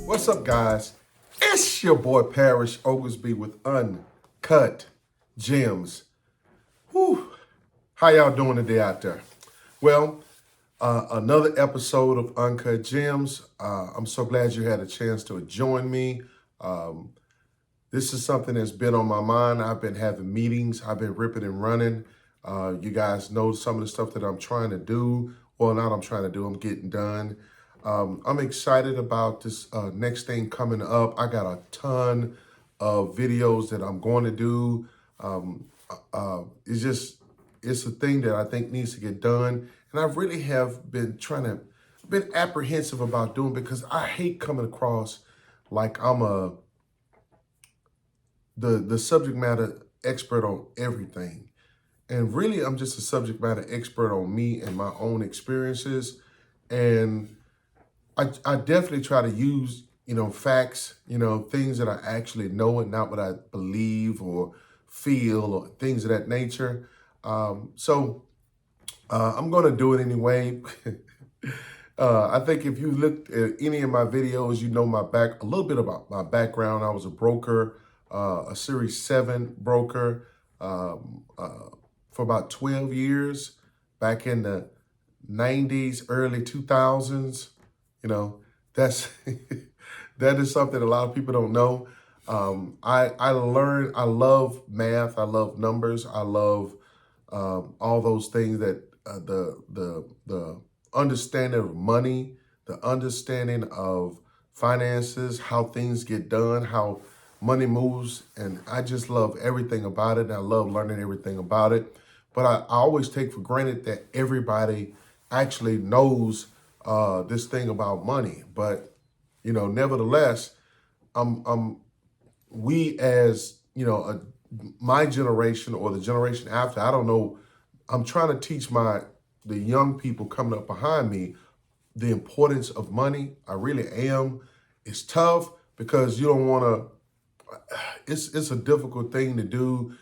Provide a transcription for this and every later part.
What's up, guys? It's your boy Parrish Oglesby with Uncut Gems. Whew. How y'all doing today out there? Well, another episode of Uncut Gems. I'm so glad you had a chance to join me. Um, this is something that's been on my mind. I've been having meetings. I've been ripping and running. You guys know some of the stuff that I'm trying to do. Well, not I'm trying to do, I'm getting done. I'm excited about this next thing coming up. I got a ton of videos that I'm going to do. It's a thing that I think needs to get done. And I really have been been apprehensive about doing because I hate coming across like I'm the subject matter expert on everything. And really, I'm just a subject matter expert on me and my own experiences. And I definitely try to use, facts, things that I actually know and not what I believe or feel or things of that nature. I'm going to do it anyway. I think if you looked at any of my videos, you know a little bit about my background. I was a broker, a Series 7 broker for about 12 years back in the 90s, early 2000s. You know, that's that is something a lot of people don't know. I love math. I love numbers. I love all those things that the understanding of money, the understanding of finances, how things get done, how money moves, and I just love everything about it. And I love learning everything about it. But I always take for granted that everybody actually knows this thing about money. But nevertheless, I'm we as my generation or the generation after, I don't know, I'm trying to teach the young people coming up behind me the importance of money. I really am. It's tough because you don't want to, it's a difficult thing to do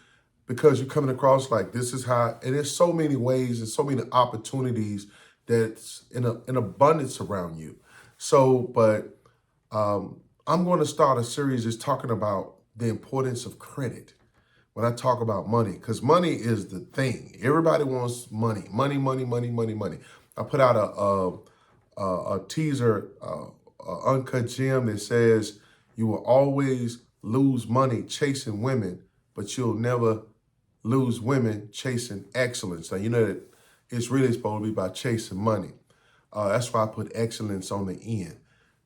because you're coming across like this is how, and there's so many ways and so many opportunities that's in abundance around you. But I'm going to start a series just talking about the importance of credit when I talk about money, because money is the thing. Everybody wants money, money, money, money, money, money. I put out a teaser, Uncut Gem that says you will always lose money chasing women, but you'll never lose women chasing excellence. Now, you know that it's really supposed to be about chasing money. That's why I put excellence on the end.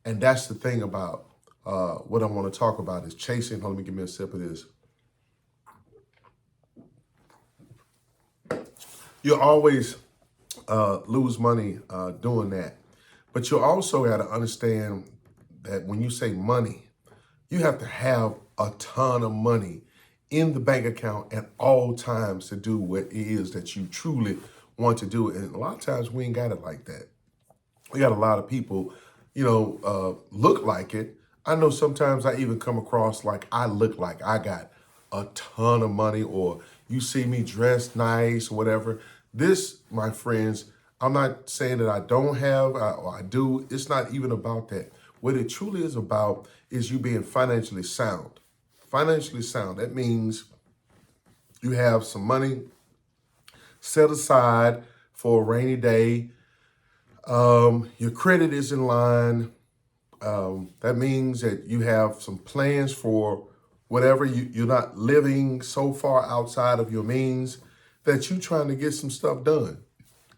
And that's the thing about what I want to talk about is chasing. Hold on, let me give me a sip of this. You'll always lose money doing that. But you also got to understand that when you say money, you have to have a ton of money in the bank account at all times to do what it is that you truly want to do. And a lot of times we ain't got it like that. We got a lot of people, look like it. I know sometimes I even come across like I look like I got a ton of money, or you see me dressed nice or whatever. This, my friends, I'm not saying that I don't have or I do. It's not even about that. What it truly is about is you being financially sound. Financially sound. That means you have some money set aside for a rainy day. Your credit is in line. That means that you have some plans for whatever. You're not living so far outside of your means that you're trying to get some stuff done.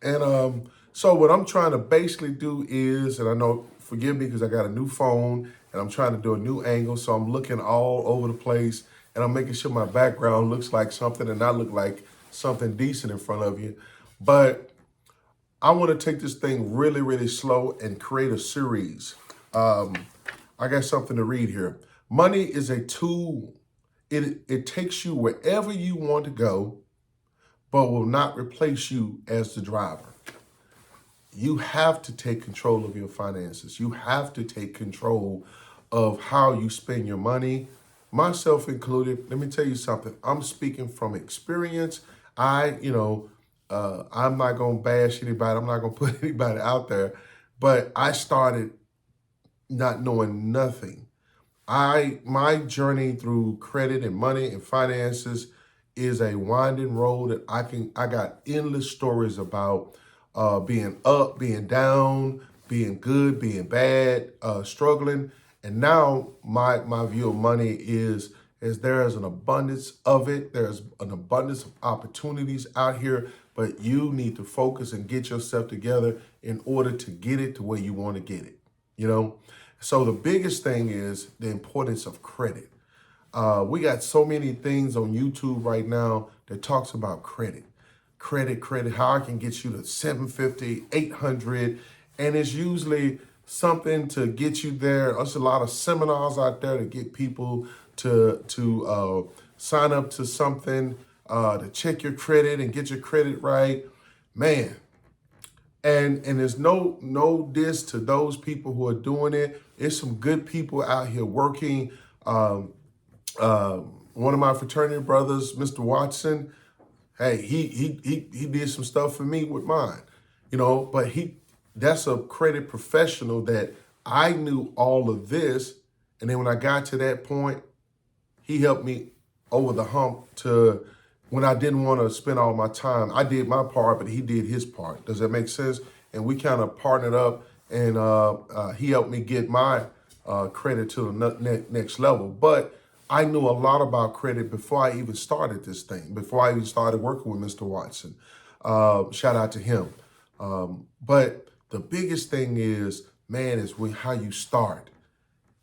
And so what I'm trying to basically do is, and I know, forgive me because I got a new phone and I'm trying to do a new angle. So I'm looking all over the place and I'm making sure my background looks like something and not look like something decent in front of you. But I want to take this thing really, really slow and create a series. I got something to read here. Money is a tool. It takes you wherever you want to go, but will not replace you as the driver. You have to take control of your finances. You have to take control of how you spend your money, myself included. Let me tell you something. I'm speaking from experience. I'm not going to bash anybody. I'm not going to put anybody out there. But I started not knowing nothing. My journey through credit and money and finances is a winding road that I got endless stories about being up, being down, being good, being bad, struggling. And now my view of money is there is an abundance of it. There's an abundance of opportunities out here, but you need to focus and get yourself together in order to get it to where you want to get it. You know? So the biggest thing is the importance of credit. We got so many things on YouTube right now that talks about credit, credit, how I can get you to 750, 800. And it's usually something to get you there. There's a lot of seminars out there to get people to sign up to something, to check your credit and get your credit right. Man, and there's no diss to those people who are doing it. There's some good people out here working. One of my fraternity brothers, Mr. Watson, hey, he did some stuff for me with mine, but that's a credit professional that I knew all of this. And then when I got to that point, he helped me over the hump to when I didn't want to spend all my time. I did my part, but he did his part. Does that make sense? And we kind of partnered up, and he helped me get my credit to the next level. But I knew a lot about credit before I even started this thing, before I even started working with Mr. Watson. Shout out to him. But the biggest thing is, man, is how you start.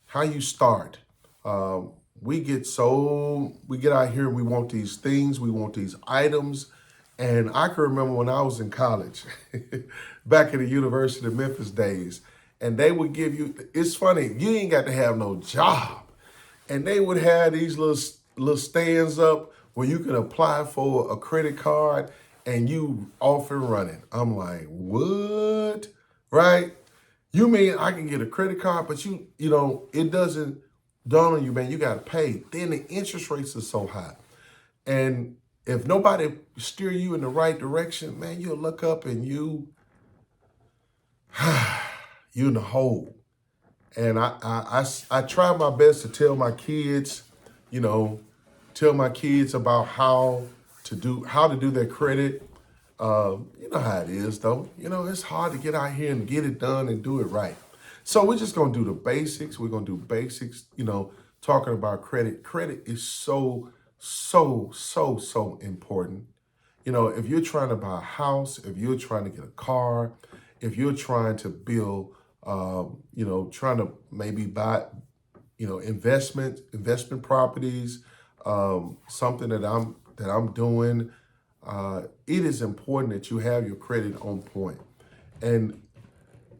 How you start. We get out here and we want these things, we want these items. And I can remember when I was in college, back in the University of Memphis days, and they would give you, it's funny, you ain't got to have no job. And they would have these little stands up where you can apply for a credit card and you off and running. I'm like, what? Right? You mean I can get a credit card, but it doesn't dawn on you, man, you got to pay. Then the interest rates are so high. And if nobody steer you in the right direction, man, you'll look up and you in the hole. And I try my best to tell my kids, about how to do their credit. You know how it is, though. It's hard to get out here and get it done and do it right. So we're just going to do the basics. We're going to do basics, talking about credit. Credit is so important. If you're trying to buy a house, if you're trying to get a car, if you're trying to build, trying to maybe buy, investment properties, something that I'm doing, it is important that you have your credit on point. And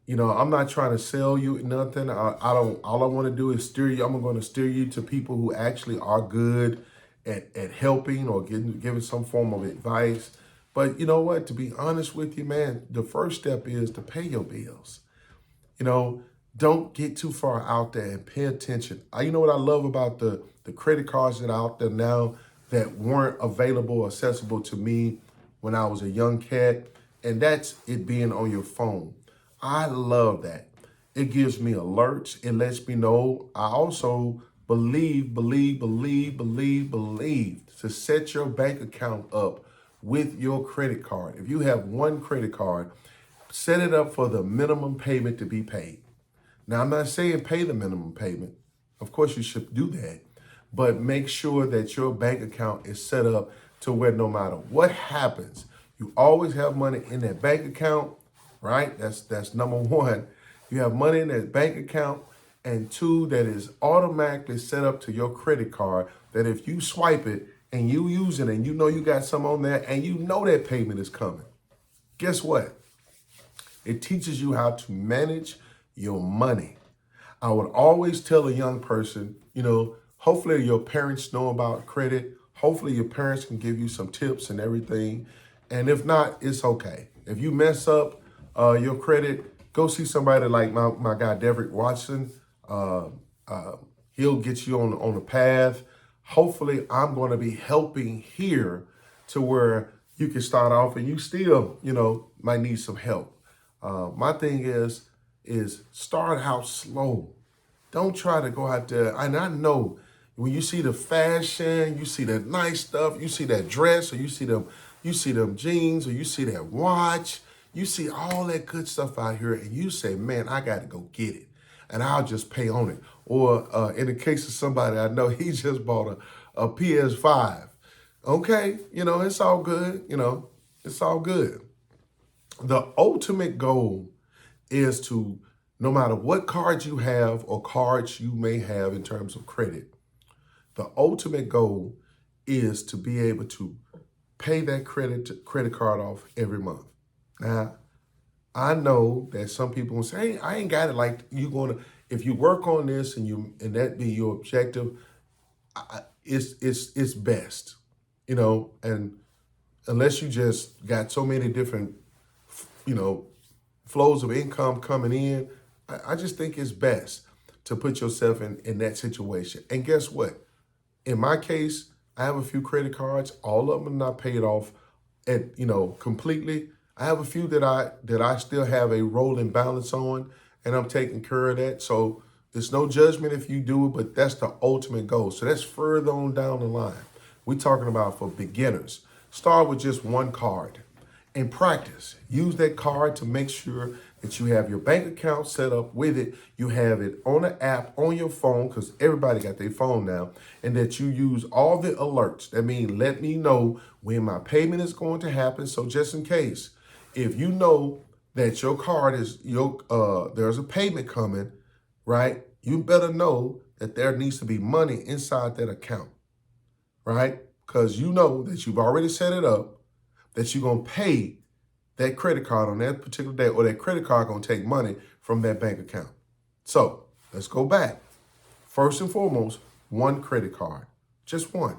I'm not trying to sell you nothing. I don't. All I want to do is steer you. I'm going to steer you to people who actually are good at helping or giving some form of advice. But you know what? To be honest with you, man, the first step is to pay your bills. Don't get too far out there and pay attention. You know what I love about the credit cards that are out there now that weren't available or accessible to me when I was a young cat, and that's it being on your phone. I love that. It gives me alerts. It lets me know. I also believe to set your bank account up with your credit card. If you have one credit card, set it up for the minimum payment to be paid. Now, I'm not saying pay the minimum payment. Of course, you should do that. But make sure that your bank account is set up to where no matter what happens, you always have money in that bank account, right? That's number one. You have money in that bank account. And two, that is automatically set up to your credit card that if you swipe it and you use it and you got some on there and that payment is coming, guess what? It teaches you how to manage your money. I would always tell a young person, hopefully your parents know about credit. Hopefully your parents can give you some tips and everything. And if not, it's okay. If you mess up your credit, go see somebody like my guy, Derek Watson. He'll get you on the path. Hopefully I'm going to be helping here to where you can start off and you still, might need some help. My thing is start out slow. Don't try to go out there. And I know when you see the fashion, you see that nice stuff, you see that dress, or you see them jeans, or you see that watch, you see all that good stuff out here, and you say, man, I got to go get it. And I'll just pay on it. Or in the case of somebody I know, he just bought a PS5. Okay, it's all good. It's all good. The ultimate goal is to, no matter what cards you have or cards you may have in terms of credit, the ultimate goal is to be able to pay that credit card off every month. Now, I know that some people will say, hey, I ain't got it. Like, if you work on this and that be your objective, it's best, and unless you just got so many different, flows of income coming in, I just think it's best to put yourself in that situation. And guess what? In my case, I have a few credit cards. All of them are not paid off completely. I have a few that I still have a rolling balance on, and I'm taking care of that. So there's no judgment if you do it, but that's the ultimate goal. So that's further on down the line. We're talking about for beginners. Start with just one card and practice. Use that card to make sure that you have your bank account set up with it. You have it on an app on your phone, because everybody got their phone now, and that you use all the alerts. That means let me know when my payment is going to happen. So just in case, if you know that your card is there's a payment coming, right? You better know that there needs to be money inside that account, right? Because you know that you've already set it up, that you're going to pay that credit card on that particular day, or that credit card going to take money from that bank account. So let's go back. First and foremost, one credit card, just one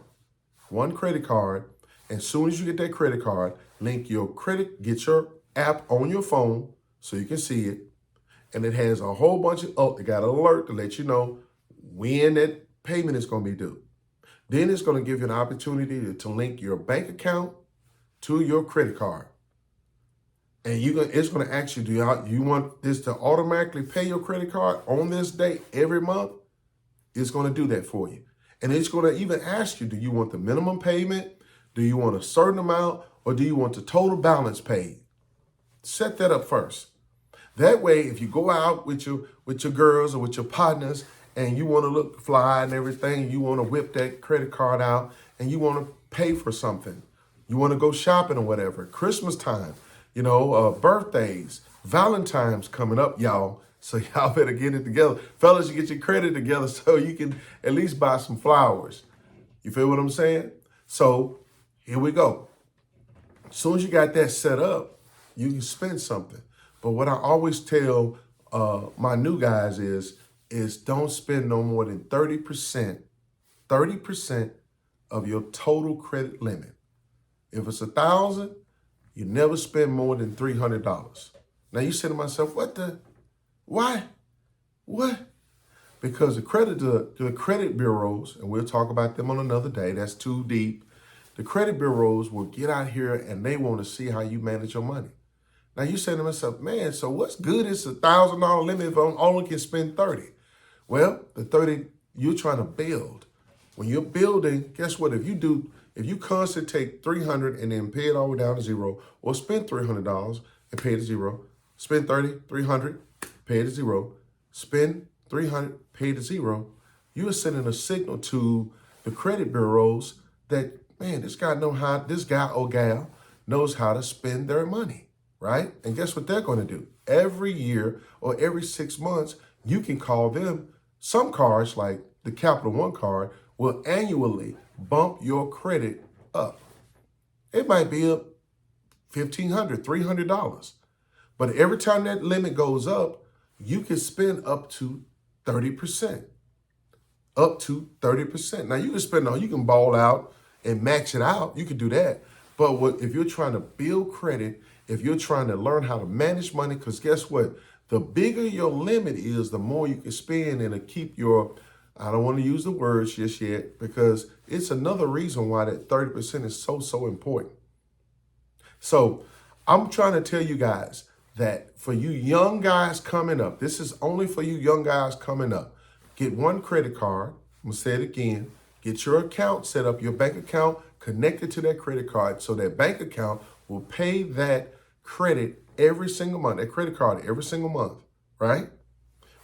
credit card. As soon as you get that credit card, get your app on your phone so you can see it. And it has a whole bunch of, it got an alert to let you know when that payment is going to be due. Then it's going to give you an opportunity to link your bank account to your credit card. And it's going to ask you, do you want this to automatically pay your credit card on this date every month? It's going to do that for you. And it's going to even ask you, do you want the minimum payment? Do you want a certain amount? Or do you want the total balance paid? Set that up first. That way, if you go out with your girls or with your partners and you want to look fly and everything, you want to whip that credit card out and you want to pay for something, you want to go shopping or whatever, Christmas time, birthdays, Valentine's coming up, y'all. So y'all better get it together. Fellas, you get your credit together so you can at least buy some flowers. You feel what I'm saying? So here we go. As soon as you got that set up, you can spend something. But what I always tell my new guys is don't spend no more than 30% of your total credit limit. If it's $1,000, you never spend more than $300. Now you say to myself, why? What? Because the credit bureaus, and we'll talk about them on another day, that's too deep. The credit bureaus will get out here and they want to see how you manage your money. Now you say to myself, man, so what's good is $1,000 limit if I only can spend 30? Well, the 30 you're trying to build. When you're building, guess what? If you constantly take $300 and then pay it all the way down to zero, or spend $300 and pay it to zero, spend $300, pay it to zero, spend $300, pay it to zero, you are sending a signal to the credit bureaus that, man, this guy or gal knows how to spend their money. Right? And guess what they're going to do? Every year or every 6 months, you can call them. Some cards, like the Capital One card, will annually bump your credit up. It might be up $1,500, $300. But every time that limit goes up, you can spend up to 30%. Up to 30%. Now, you can ball out and max it out. You can do that. But if you're trying to build credit, if you're trying to learn how to manage money, because guess what? The bigger your limit is, the more you can spend and to keep I don't want to use the words just yet, because it's another reason why that 30% is so important. So I'm trying to tell you guys that for you young guys coming up, this is only for you young guys coming up, Get one credit card. I'm going to say it again. Get your account set up, your bank account connected to that credit card, so that bank account will pay that credit every single month, that credit card every single month, right?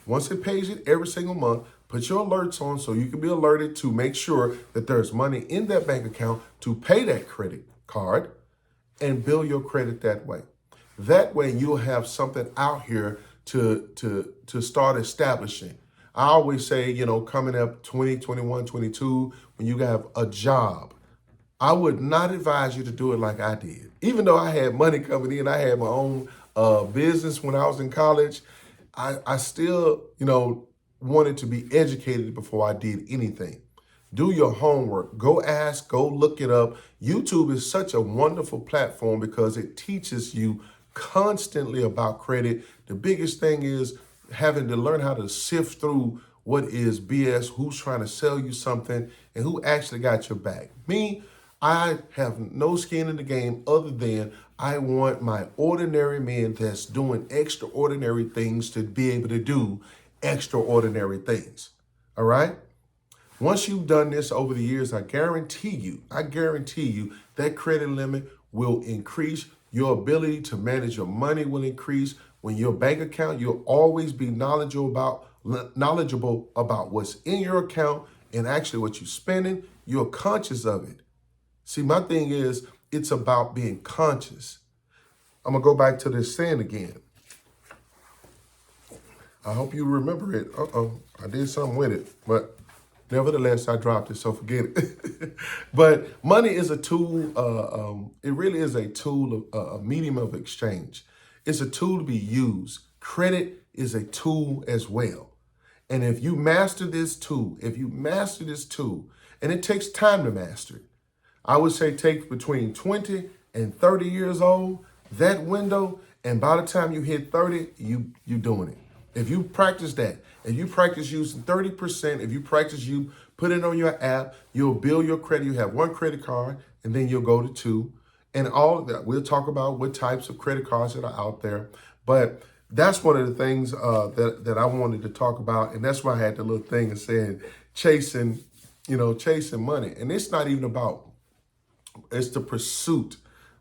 Once it pays it every single month, put your alerts on so you can be alerted to make sure that there's money in that bank account to pay that credit card and build your credit that way. That way you'll have something out here to start establishing. I always say, you know, coming up 20, 21, 22, when you have a job, I would not advise you to do it like I did. Even though I had money coming in, I had my own business when I was in college, I still, you know, wanted to be educated before I did anything. Do your homework. Go ask, go look it up. YouTube is such a wonderful platform because it teaches you constantly about credit. The biggest thing is having to learn how to sift through what is BS, who's trying to sell you something, and who actually got your back. Me, I have no skin in the game other than I want my ordinary men that's doing extraordinary things to be able to do extraordinary things. All right? Once you've done this over the years, I guarantee you that credit limit will increase. Your ability to manage your money will increase. When your bank account, you'll always be knowledgeable about what's in your account and actually what you're spending. You're conscious of it. See, my thing is, it's about being conscious. I'm going to go back to this saying again. I hope you remember it. I did something with it, but nevertheless, I dropped it, so forget it. But money is a tool. It really is a tool, a medium of exchange. It's a tool to be used. Credit is a tool as well. And if you master this tool, and it takes time to master it, I would say take between 20 and 30 years old, that window, and by the time you hit 30, you doing it. If you practice that, if you practice using 30%, if you practice you put it on your app, you'll build your credit. You have one credit card, and then you'll go to two. And all of that, we'll talk about what types of credit cards that are out there. But that's one of the things that I wanted to talk about. And that's why I had the little thing of saying chasing money. And it's not even about, it's the pursuit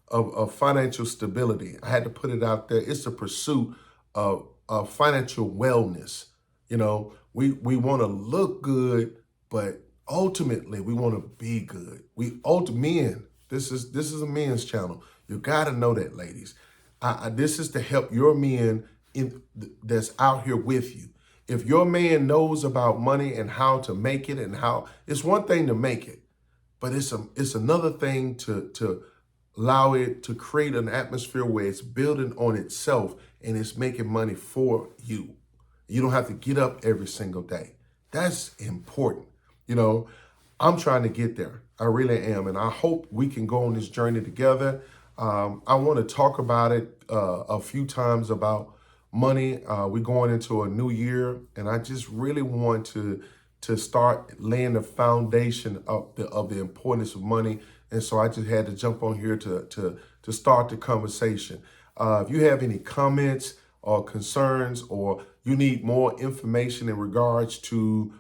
of financial stability. I had to put it out there. It's the pursuit of financial wellness. You know, we want to look good, but ultimately we want to be good. Men, this is a men's channel. You got to know that, ladies. This is to help your men that's out here with you. If your man knows about money and how to make it, and how, it's one thing to make it, but it's another thing to allow it to create an atmosphere where it's building on itself and it's making money for you. You don't have to get up every single day. That's important. You know, I'm trying to get there. I really am. And I hope we can go on this journey together. I want to talk about it a few times about money. We're going into a new year, and I just really want to start laying the foundation of the importance of money. And so I just had to jump on here to start the conversation. If you have any comments or concerns, or you need more information in regards to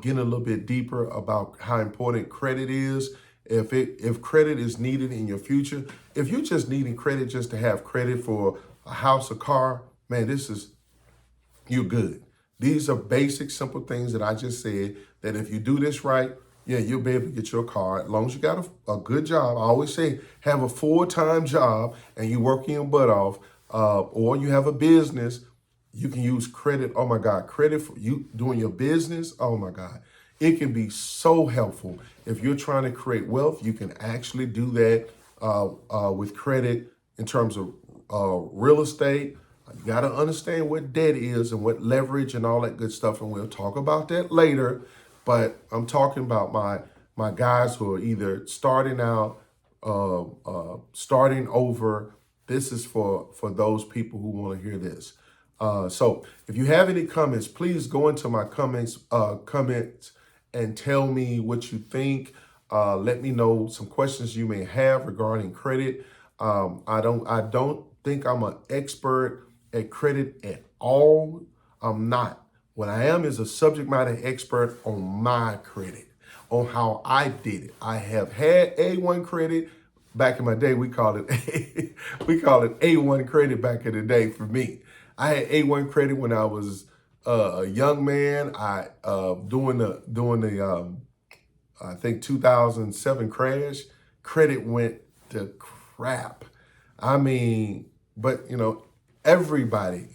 getting a little bit deeper about how important credit is, if credit is needed in your future, if you're just needing credit just to have credit for a house, a car, man, you're good. These are basic, simple things that I just said that if you do this right, yeah, you'll be able to get your car as long as you got a good job. I always say have a full-time job and you're working your butt off, or you have a business. You can use credit. Oh my God, credit for you doing your business. Oh my God, it can be so helpful. If you're trying to create wealth, you can actually do that with credit in terms of real estate. You got to understand what debt is and what leverage and all that good stuff. And we'll talk about that later. But I'm talking about my guys who are either starting out, starting over. This is for those people who want to hear this. So if you have any comments, please go into my comments and tell me what you think. Let me know some questions you may have regarding credit. I don't think I'm an expert at credit at all. I'm not. What I am is a subject matter expert on my credit, on how I did it. I have had A1 credit. Back in my day, we called it A1 credit back in the day for me. I had A1 credit when I was a young man. I doing the I think 2007 crash. Credit went to crap. I mean, but everybody,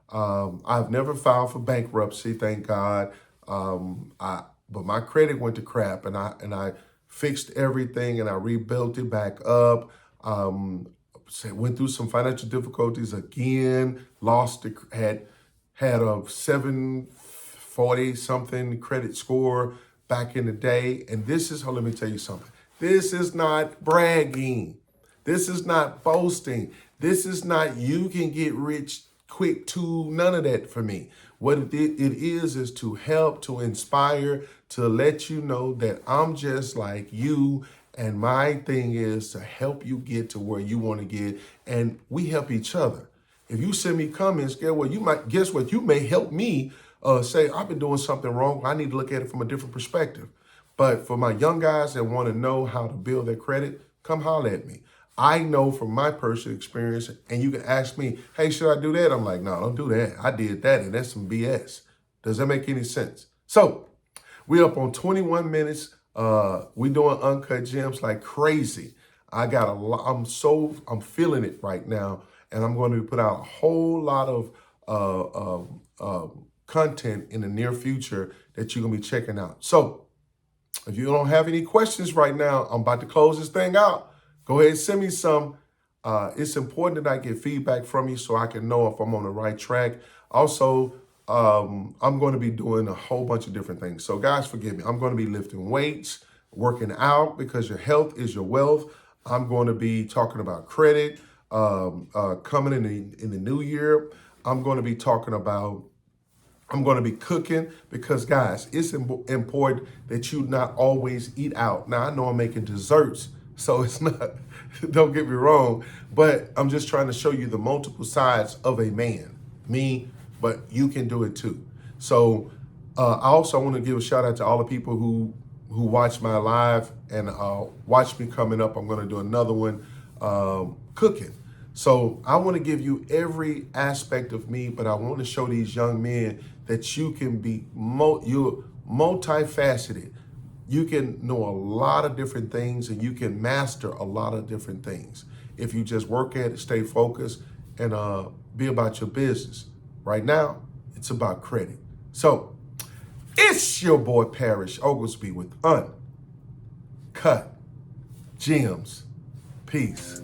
I've never filed for bankruptcy, thank God. But my credit went to crap, and I fixed everything and I rebuilt it back up. Went through some financial difficulties again. Lost it. Had a 740 something credit score back in the day. And let me tell you something. This is not bragging. This is not boasting. This is not you can get rich quick too. None of that for me. What it is to help, to inspire, to let you know that I'm just like you. And my thing is to help you get to where you want to get. And we help each other. If you send me comments, guess what? You may help me say, I've been doing something wrong. I need to look at it from a different perspective. But for my young guys that want to know how to build their credit, come holler at me. I know from my personal experience, and you can ask me, hey, should I do that? I'm like, no, don't do that. I did that, and that's some BS. Does that make any sense? So we're up on 21 minutes. We doing Uncut Gems like crazy. I got a lot. I'm feeling it right now, and I'm going to put out a whole lot of content in the near future that you're going to be checking out. So if you don't have any questions right now, I'm about to close this thing out. Go ahead and send me some. It's important that I get feedback from you so I can know if I'm on the right track. Also, I'm going to be doing a whole bunch of different things. So guys, forgive me. I'm going to be lifting weights, working out, because your health is your wealth. I'm going to be talking about credit coming in the new year. I'm going to be cooking, because guys, it's important that you not always eat out. Now, I know I'm making desserts, so it's not, don't get me wrong, but I'm just trying to show you the multiple sides of a man, me, but you can do it too. So I also want to give a shout out to all the people who watch my live and watch me coming up. I'm going to do another one cooking. So I want to give you every aspect of me, but I want to show these young men that you can be you're multifaceted. You can know a lot of different things, and you can master a lot of different things if you just work at it, stay focused, and be about your business. Right now, it's about credit. So it's your boy Parrish Oglesby with Uncut Gems. Peace.